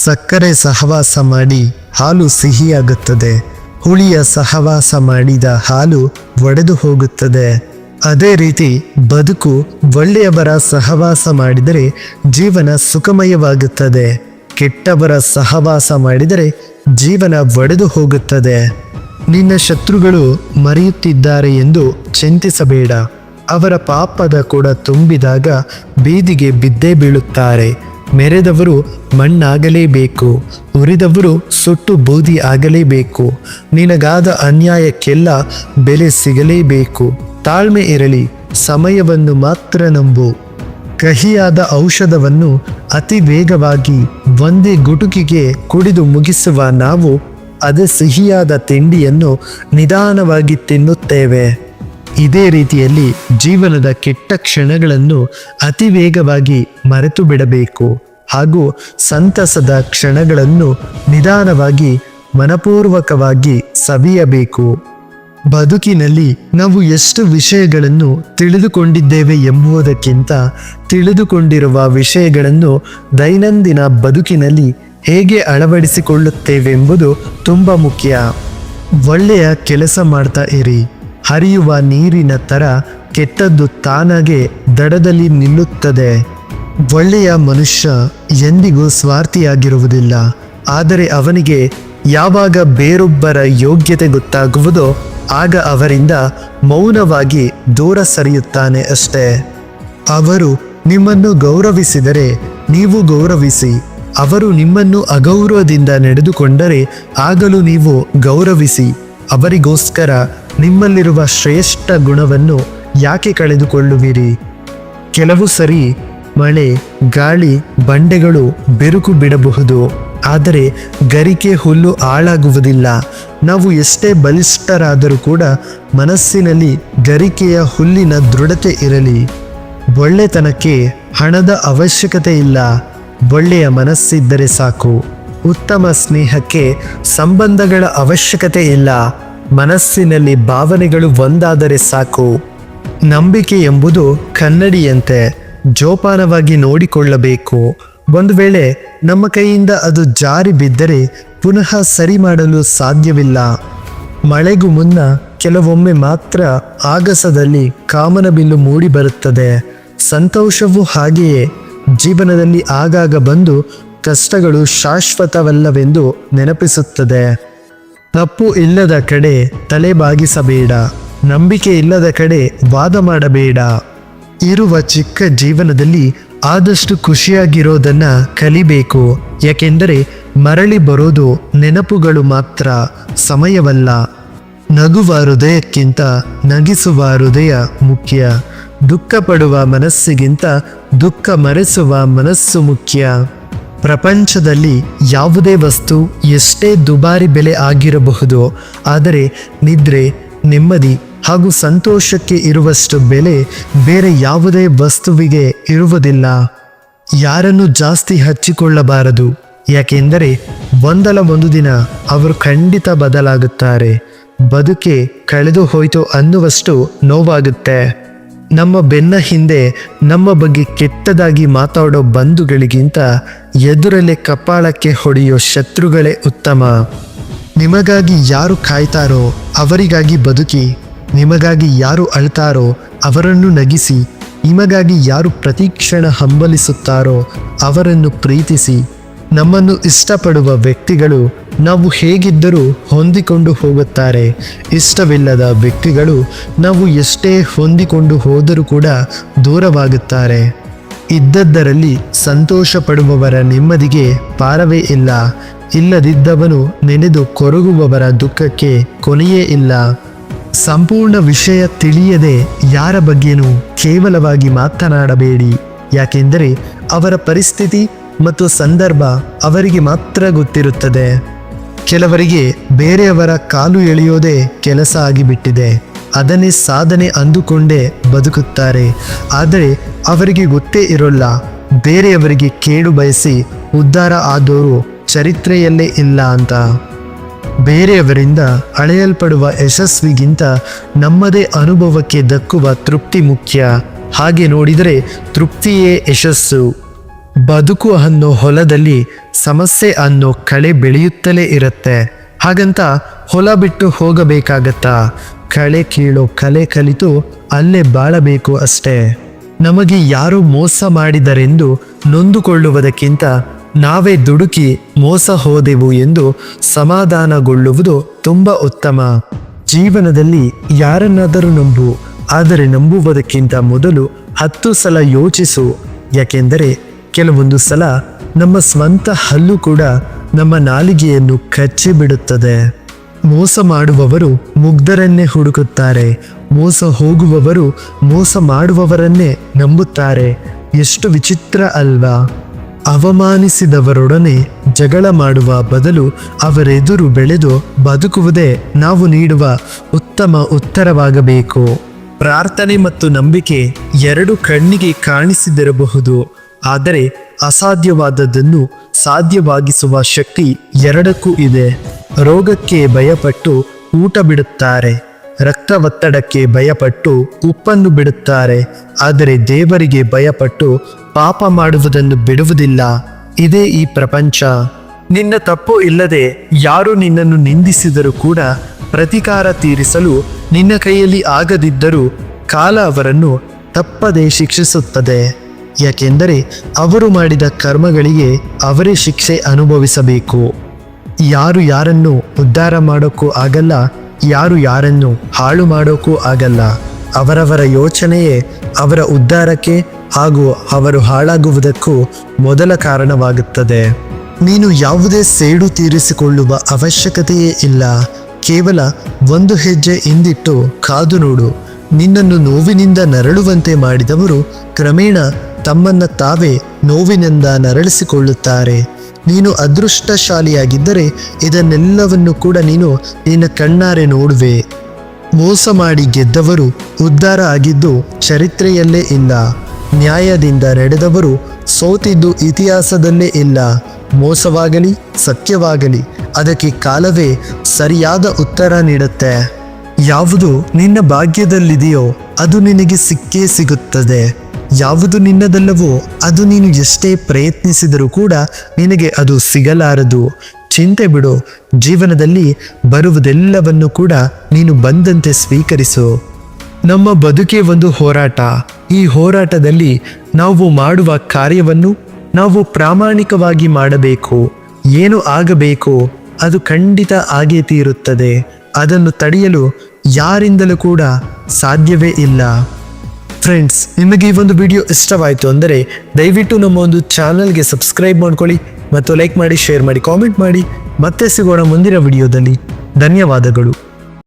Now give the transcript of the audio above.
ಸಕ್ಕರೆ ಸಹವಾಸ ಮಾಡಿ ಹಾಲು ಸಿಹಿಯಾಗುತ್ತದೆ. ಹುಳಿಯ ಸಹವಾಸ ಮಾಡಿದ ಹಾಲು ಒಡೆದು ಹೋಗುತ್ತದೆ. ಅದೇ ರೀತಿ ಬದುಕು ಒಳ್ಳೆಯವರ ಸಹವಾಸ ಮಾಡಿದರೆ ಜೀವನ ಸುಖಮಯವಾಗುತ್ತದೆ. ಕೆಟ್ಟವರ ಸಹವಾಸ ಮಾಡಿದರೆ ಜೀವನ ಒಡೆದು ಹೋಗುತ್ತದೆ. ನಿನ್ನ ಶತ್ರುಗಳು ಮರೆಯುತ್ತಿದ್ದಾರೆ ಎಂದು ಚಿಂತಿಸಬೇಡ. ಅವರ ಪಾಪದ ಕೊಡ ತುಂಬಿದಾಗ ಬೀದಿಗೆ ಬಿದ್ದೇ ಬೀಳುತ್ತಾರೆ. ಮೆರೆದವರು ಮಣ್ಣಾಗಲೇಬೇಕು, ಉರಿದವರು ಸುಟ್ಟು ಬೂದಿ ಆಗಲೇಬೇಕು. ನಿನಗಾದ ಅನ್ಯಾಯಕ್ಕೆಲ್ಲ ಬೆಲೆ ಸಿಗಲೇಬೇಕು. ತಾಳ್ಮೆ ಇರಲಿ, ಸಮಯವನ್ನು ಮಾತ್ರ ನಂಬು. ಕಹಿಯಾದ ಔಷಧವನ್ನು ಅತಿ ವೇಗವಾಗಿ ಒಂದೇ ಗುಟುಕಿಗೆ ಕುಡಿದು ಮುಗಿಸುವ ನಾವು ಅದೇ ಸಿಹಿಯಾದ ತಿಂಡಿಯನ್ನು ನಿಧಾನವಾಗಿ ತಿನ್ನುತ್ತೇವೆ. ಇದೇ ರೀತಿಯಲ್ಲಿ ಜೀವನದ ಕೆಟ್ಟ ಕ್ಷಣಗಳನ್ನು ಅತಿ ವೇಗವಾಗಿ ಮರೆತು ಬಿಡಬೇಕು ಹಾಗೂ ಸಂತಸದ ಕ್ಷಣಗಳನ್ನು ನಿಧಾನವಾಗಿ ಮನಪೂರ್ವಕವಾಗಿ ಸವಿಯಬೇಕು. ಬದುಕಿನಲ್ಲಿ ನಾವು ಎಷ್ಟು ವಿಷಯಗಳನ್ನು ತಿಳಿದುಕೊಂಡಿದ್ದೇವೆ ಎಂಬುದಕ್ಕಿಂತ ತಿಳಿದುಕೊಂಡಿರುವ ವಿಷಯಗಳನ್ನು ದೈನಂದಿನ ಬದುಕಿನಲ್ಲಿ ಹೇಗೆ ಅಳವಡಿಸಿಕೊಳ್ಳುತ್ತೇವೆಂಬುದು ತುಂಬ ಮುಖ್ಯ. ಒಳ್ಳೆಯ ಕೆಲಸ ಮಾಡ್ತಾ ಇರಿ. ಹರಿಯುವ ನೀರಿನ ಥರ ಕೆಟ್ಟದ್ದು ತಾನಾಗೆ ದಡದಲ್ಲಿ ನಿಲ್ಲುತ್ತದೆ. ಒಳ್ಳೆಯ ಮನುಷ್ಯ ಎಂದಿಗೂ ಸ್ವಾರ್ಥಿಯಾಗಿರುವುದಿಲ್ಲ. ಆದರೆ ಅವನಿಗೆ ಯಾವಾಗ ಬೇರೊಬ್ಬರ ಯೋಗ್ಯತೆ ಗೊತ್ತಾಗುವುದೋ ಆಗ ಅವರಿಂದ ಮೌನವಾಗಿ ದೂರ ಸರಿಯುತ್ತಾನೆ ಅಷ್ಟೇ. ಅವರು ನಿಮ್ಮನ್ನು ಗೌರವಿಸಿದರೆ ನೀವು ಗೌರವಿಸಿ. ಅವರು ನಿಮ್ಮನ್ನು ಅಗೌರವದಿಂದ ನಡೆದುಕೊಂಡರೆ ಆಗಲೂ ನೀವು ಗೌರವಿಸಿ. ಅವರಿಗೋಸ್ಕರ ನಿಮ್ಮಲ್ಲಿರುವ ಶ್ರೇಷ್ಠ ಗುಣವನ್ನು ಯಾಕೆ ಕಳೆದುಕೊಳ್ಳುವಿರಿ? ಕೆಲವು ಸರಿ ಮಳೆ, ಗಾಳಿ, ಬಂಡೆಗಳು ಬೆರುಕು ಬಿಡಬಹುದು, ಆದರೆ ಗರಿಕೆ ಹುಲ್ಲು ಹಾಳಾಗುವುದಿಲ್ಲ. ನಾವು ಎಷ್ಟೇ ಬಲಿಷ್ಠರಾದರೂ ಕೂಡ ಮನಸ್ಸಿನಲ್ಲಿ ಗರಿಕೆಯ ಹುಲ್ಲಿನ ದೃಢತೆ ಇರಲಿ. ಒಳ್ಳೆತನಕ್ಕೆ ಹಣದ ಅವಶ್ಯಕತೆ ಇಲ್ಲ, ಒಳ್ಳೆಯ ಮನಸ್ಸಿದ್ದರೆ ಸಾಕು. ಉತ್ತಮ ಸ್ನೇಹಕ್ಕೆ ಸಂಬಂಧಗಳ ಅವಶ್ಯಕತೆ ಇಲ್ಲ, ಮನಸ್ಸಿನಲ್ಲಿ ಭಾವನೆಗಳು ಒಂದಾದರೆ ಸಾಕು. ನಂಬಿಕೆ ಎಂಬುದು ಕನ್ನಡಿಯಂತೆ ಜೋಪಾನವಾಗಿ ನೋಡಿಕೊಳ್ಳಬೇಕು. ಒಂದು ವೇಳೆ ನಮ್ಮ ಕೈಯಿಂದ ಅದು ಜಾರಿ ಬಿದ್ದರೆ ಪುನಃ ಸರಿ ಮಾಡಲು ಸಾಧ್ಯವಿಲ್ಲ. ಮಳೆಗೂ ಮುನ್ನ ಕೆಲವೊಮ್ಮೆ ಮಾತ್ರ ಆಗಸದಲ್ಲಿ ಕಾಮನಬಿಲ್ಲು ಮೂಡಿ ಬರುತ್ತದೆ. ಸಂತೋಷವೂ ಹಾಗೆಯೇ. ಜೀವನದಲ್ಲಿ ಆಗಾಗ ಬಂದು ಕಷ್ಟಗಳು ಶಾಶ್ವತವಲ್ಲವೆಂದು ನೆನಪಿಸುತ್ತದೆ. ತಪ್ಪು ಇಲ್ಲದ ಕಡೆ ತಲೆ ಬಾಗಿಸಬೇಡ, ನಂಬಿಕೆ ಇಲ್ಲದ ಕಡೆ ವಾದ ಮಾಡಬೇಡ. ಇರುವ ಚಿಕ್ಕ ಜೀವನದಲ್ಲಿ ಆದಷ್ಟು ಖುಷಿಯಾಗಿರೋದನ್ನ ಕಲಿಬೇಕು. ಯಾಕೆಂದರೆ ಮರಳಿ ಬರೋದು ನೆನಪುಗಳು ಮಾತ್ರ, ಸಮಯವಲ್ಲ. ನಗುವ ಹೃದಯಕ್ಕಿಂತ ನಗಿಸುವ ಹೃದಯ ಮುಖ್ಯ. ದುಃಖ ಪಡುವ ಮನಸ್ಸಿಗಿಂತ ದುಃಖ ಮರೆಸುವ ಮನಸ್ಸು ಮುಖ್ಯ. ಪ್ರಪಂಚದಲ್ಲಿ ಯಾವುದೇ ವಸ್ತು ಎಷ್ಟೇ ದುಬಾರಿ ಬೆಲೆ ಆಗಿರಬಹುದು, ಆದರೆ ನಿದ್ರೆ, ನೆಮ್ಮದಿ ಹಾಗೂ ಸಂತೋಷಕ್ಕೆ ಇರುವಷ್ಟು ಬೆಲೆ ಬೇರೆ ಯಾವುದೇ ವಸ್ತುವಿಗೆ ಇರುವುದಿಲ್ಲ. ಯಾರನ್ನು ಜಾಸ್ತಿ ಹಚ್ಚಿಕೊಳ್ಳಬಾರದು, ಯಾಕೆಂದರೆ ಒಂದಲ್ಲ ಒಂದು ದಿನ ಅವರು ಖಂಡಿತ ಬದಲಾಗುತ್ತಾರೆ. ಬದುಕೆ ಕಳೆದು ಹೋಯ್ತು ಅನ್ನುವಷ್ಟು ನೋವಾಗುತ್ತೆ. ನಮ್ಮ ಬೆನ್ನ ಹಿಂದೆ ನಮ್ಮ ಬಗ್ಗೆ ಕೆಟ್ಟದಾಗಿ ಮಾತಾಡೋ ಬಂಧುಗಳಿಗಿಂತ ಎದುರಲ್ಲೇ ಕಪಾಳಕ್ಕೆ ಹೊಡೆಯೋ ಶತ್ರುಗಳೇ ಉತ್ತಮ. ನಿಮಗಾಗಿ ಯಾರು ಕಾಯ್ತಾರೋ ಅವರಿಗಾಗಿ ಬದುಕಿ. ನಿಮಗಾಗಿ ಯಾರು ಅಳ್ತಾರೋ ಅವರನ್ನು ನಗಿಸಿ. ನಿಮಗಾಗಿ ಯಾರು ಪ್ರತಿಕ್ಷಣ ಹಂಬಲಿಸುತ್ತಾರೋ ಅವರನ್ನು ಪ್ರೀತಿಸಿ. ನಮ್ಮನ್ನು ಇಷ್ಟಪಡುವ ವ್ಯಕ್ತಿಗಳು ನಾವು ಹೇಗಿದ್ದರೂ ಹೊಂದಿಕೊಂಡು ಹೋಗುತ್ತಾರೆ. ಇಷ್ಟವಿಲ್ಲದ ವ್ಯಕ್ತಿಗಳು ನಾವು ಎಷ್ಟೇ ಹೊಂದಿಕೊಂಡು ಹೋದರೂ ಕೂಡ ದೂರವಾಗುತ್ತಾರೆ. ಇದ್ದದ್ದರಲ್ಲಿ ಸಂತೋಷ ಪಡುವವರ ನೆಮ್ಮದಿಗೆ ಪಾರವೇ ಇಲ್ಲ. ಇಲ್ಲದಿದ್ದವನು ನೆನೆದು ಕೊರಗುವವರ ದುಃಖಕ್ಕೆ ಕೊನೆಯೇ ಇಲ್ಲ. ಸಂಪೂರ್ಣ ವಿಷಯ ತಿಳಿಯದೆ ಯಾರ ಬಗ್ಗೆನೂ ಕೇವಲವಾಗಿ ಮಾತನಾಡಬೇಡಿ. ಯಾಕೆಂದರೆ ಅವರ ಪರಿಸ್ಥಿತಿ ಮತ್ತು ಸಂದರ್ಭ ಅವರಿಗೆ ಮಾತ್ರ ಗೊತ್ತಿರುತ್ತದೆ. ಕೆಲವರಿಗೆ ಬೇರೆಯವರ ಕಾಲು ಎಳೆಯೋದೇ ಕೆಲಸ ಆಗಿಬಿಟ್ಟಿದೆ. ಅದನ್ನೇ ಸಾಧನೆ ಅಂದುಕೊಂಡೇ ಬದುಕುತ್ತಾರೆ. ಆದರೆ ಅವರಿಗೆ ಗೊತ್ತೇ ಇರೋಲ್ಲ, ಬೇರೆಯವರಿಗೆ ಕೇಡು ಬಯಸಿ ಉದ್ಧಾರ ಆದವರು ಚರಿತ್ರೆಯಲ್ಲೇ ಇಲ್ಲ ಅಂತ. ಬೇರೆಯವರಿಂದ ಅಳೆಯಲ್ಪಡುವ ಯಶಸ್ವಿಗಿಂತ ನಮ್ಮದೇ ಅನುಭವಕ್ಕೆ ದಕ್ಕುವ ತೃಪ್ತಿ ಮುಖ್ಯ. ಹಾಗೆ ನೋಡಿದರೆ ತೃಪ್ತಿಯೇ ಯಶಸ್ಸು. ಬದುಕು ಅನ್ನೋ ಹೊಲದಲ್ಲಿ ಸಮಸ್ಯೆ ಅನ್ನೋ ಕಳೆ ಬೆಳೆಯುತ್ತಲೇ ಇರುತ್ತೆ. ಹಾಗಂತ ಹೊಲ ಬಿಟ್ಟು ಹೋಗಬೇಕಾಗತ್ತಾ? ಕಳೆ ಕೀಳೋ ಕಲೆ ಕಲಿತು ಅಲ್ಲೇ ಬಾಳಬೇಕು ಅಷ್ಟೇ. ನಮಗೆ ಯಾರೋ ಮೋಸ ಮಾಡಿದರೆಂದು ನೊಂದುಕೊಳ್ಳುವುದಕ್ಕಿಂತ ನಾವೇ ದುಡುಕಿ ಮೋಸ ಹೋದೆವು ಎಂದು ಸಮಾಧಾನಗೊಳ್ಳುವುದು ತುಂಬ ಉತ್ತಮ. ಜೀವನದಲ್ಲಿ ಯಾರನ್ನಾದರೂ ನಂಬು, ಆದರೆ ನಂಬುವುದಕ್ಕಿಂತ ಮೊದಲು 10 ಸಲ ಯೋಚಿಸು. ಯಾಕೆಂದರೆ ಕೆಲವೊಂದು ಸಲ ನಮ್ಮ ಸ್ವಂತ ಹಲ್ಲು ಕೂಡ ನಮ್ಮ ನಾಲಿಗೆಯನ್ನು ಕಚ್ಚಿಬಿಡುತ್ತದೆ. ಮೋಸ ಮಾಡುವವರು ಮುಗ್ಧರನ್ನೇ ಹುಡುಕುತ್ತಾರೆ, ಮೋಸ ಹೋಗುವವರು ಮೋಸ ಮಾಡುವವರನ್ನೇ ನಂಬುತ್ತಾರೆ. ಎಷ್ಟು ವಿಚಿತ್ರ ಅಲ್ವಾ? ಅವಮಾನಿಸಿದವರೊಡನೆ ಜಗಳ ಮಾಡುವ ಬದಲು ಅವರೆದುರು ಬೆಳೆದು ಬದುಕುವುದೇ ನಾವು ನೀಡುವ ಉತ್ತಮ ಉತ್ತರವಾಗಬೇಕು. ಪ್ರಾರ್ಥನೆ ಮತ್ತು ನಂಬಿಕೆ ಎರಡು ಕಣ್ಣಿಗೆ ಕಾಣಿಸದಿರಬಹುದು, ಆದರೆ ಅಸಾಧ್ಯವಾದದ್ದನ್ನು ಸಾಧ್ಯವಾಗಿಸುವ ಶಕ್ತಿ ಎರಡಕ್ಕೂ ಇದೆ. ರೋಗಕ್ಕೆ ಭಯಪಟ್ಟು ಊಟ ಬಿಡುತ್ತಾರೆ, ರಕ್ತ ಒತ್ತಡಕ್ಕೆ ಭಯಪಟ್ಟು ಉಪ್ಪನ್ನು ಬಿಡುತ್ತಾರೆ, ಆದರೆ ದೇವರಿಗೆ ಭಯಪಟ್ಟು ಪಾಪ ಮಾಡುವುದನ್ನು ಬಿಡುವುದಿಲ್ಲ. ಇದೇ ಈ ಪ್ರಪಂಚ. ನಿನ್ನ ತಪ್ಪು ಇಲ್ಲದೆ ಯಾರು ನಿನ್ನನ್ನು ನಿಂದಿಸಿದರೂ ಕೂಡ ಪ್ರತಿಕಾರ ತೀರಿಸಲು ನಿನ್ನ ಕೈಯಲ್ಲಿ ಆಗದಿದ್ದರೂ ಕಾಲ ಅವರನ್ನು ತಪ್ಪದೇ ಶಿಕ್ಷಿಸುತ್ತದೆ. ಯಾಕೆಂದರೆ ಅವರು ಮಾಡಿದ ಕರ್ಮಗಳಿಗೆ ಅವರೇ ಶಿಕ್ಷೆ ಅನುಭವಿಸಬೇಕು. ಯಾರು ಯಾರನ್ನು ಉದ್ಧಾರ ಮಾಡೋಕ್ಕೂ ಆಗಲ್ಲ, ಯಾರು ಯಾರನ್ನು ಹಾಳು ಮಾಡೋಕ್ಕೂ ಆಗಲ್ಲ. ಅವರವರ ಯೋಚನೆಯೇ ಅವರ ಉದ್ಧಾರಕ್ಕೆ ಹಾಗೂ ಅವರು ಹಾಳಾಗುವುದಕ್ಕೂ ಮೊದಲ ಕಾರಣವಾಗುತ್ತದೆ. ನೀನು ಯಾವುದೇ ಸೇಡು ತೀರಿಸಿಕೊಳ್ಳುವ ಅವಶ್ಯಕತೆಯೇ ಇಲ್ಲ. ಕೇವಲ ಒಂದು ಹೆಜ್ಜೆ ಹಿಂದಿಟ್ಟು ಕಾದು ನೋಡು. ನಿನ್ನನ್ನು ನೋವಿನಿಂದ ನರಳುವಂತೆ ಮಾಡಿದವರು ಕ್ರಮೇಣ ತಮ್ಮನ್ನು ತಾವೇ ನೋವಿನಿಂದ ನರಳಿಸಿಕೊಳ್ಳುತ್ತಾರೆ. ನೀನು ಅದೃಷ್ಟಶಾಲಿಯಾಗಿದ್ದರೆ ಇದನ್ನೆಲ್ಲವನ್ನು ಕೂಡ ನೀನು ನಿನ್ನ ಕಣ್ಣಾರೆ ನೋಡುವೆ. ಮೋಸ ಮಾಡಿ ಗೆದ್ದವರು ಉದ್ಧಾರ ಆಗಿದ್ದು ಚರಿತ್ರೆಯಲ್ಲೇ ಇಲ್ಲ. ನ್ಯಾಯದಿಂದ ನಡೆದವರು ಸೋತಿದ್ದು ಇತಿಹಾಸದಲ್ಲೇ ಇಲ್ಲ. ಮೋಸವಾಗಲಿ ಸತ್ಯವಾಗಲಿ ಅದಕ್ಕೆ ಕಾಲವೇ ಸರಿಯಾದ ಉತ್ತರ ನೀಡುತ್ತೆ. ಯಾವುದು ನಿನ್ನ ಭಾಗ್ಯದಲ್ಲಿದೆಯೋ ಅದು ನಿನಗೆ ಸಿಕ್ಕೇ ಸಿಗುತ್ತದೆ. ಯಾವುದು ನಿನ್ನದಲ್ಲವೋ ಅದು ನೀನು ಎಷ್ಟೇ ಪ್ರಯತ್ನಿಸಿದರೂ ಕೂಡ ನಿನಗೆ ಅದು ಸಿಗಲಾರದು. ಚಿಂತೆ ಬಿಡು. ಜೀವನದಲ್ಲಿ ಬರುವುದೆಲ್ಲವನ್ನು ಕೂಡ ನೀನು ಬಂದಂತೆ ಸ್ವೀಕರಿಸು. ನಮ್ಮ ಬದುಕೇ ಒಂದು ಹೋರಾಟ. ಈ ಹೋರಾಟದಲ್ಲಿ ನಾವು ಮಾಡುವ ಕಾರ್ಯವನ್ನು ನಾವು ಪ್ರಾಮಾಣಿಕವಾಗಿ ಮಾಡಬೇಕು. ಏನು ಆಗಬೇಕು ಅದು ಖಂಡಿತ ಆಗೇ ತೀರುತ್ತದೆ. ಅದನ್ನು ತಡೆಯಲು ಯಾರಿಂದಲೂ ಕೂಡ ಸಾಧ್ಯವೇ ಇಲ್ಲ. ಫ್ರೆಂಡ್ಸ್, ನಿಮಗೆ ಈ ಒಂದು ವಿಡಿಯೋ ಇಷ್ಟವಾಯಿತು ಅಂದರೆ ದಯವಿಟ್ಟು ನಮ್ಮ ಒಂದು ಚಾನಲ್ಗೆ ಸಬ್ಸ್ಕ್ರೈಬ್ ಮಾಡ್ಕೊಳ್ಳಿ ಮತ್ತು ಲೈಕ್ ಮಾಡಿ, ಶೇರ್ ಮಾಡಿ, ಕಾಮೆಂಟ್ ಮಾಡಿ. ಮತ್ತೆ ಸಿಗೋಣ ಮುಂದಿನ ವಿಡಿಯೋದಲ್ಲಿ. ಧನ್ಯವಾದಗಳು.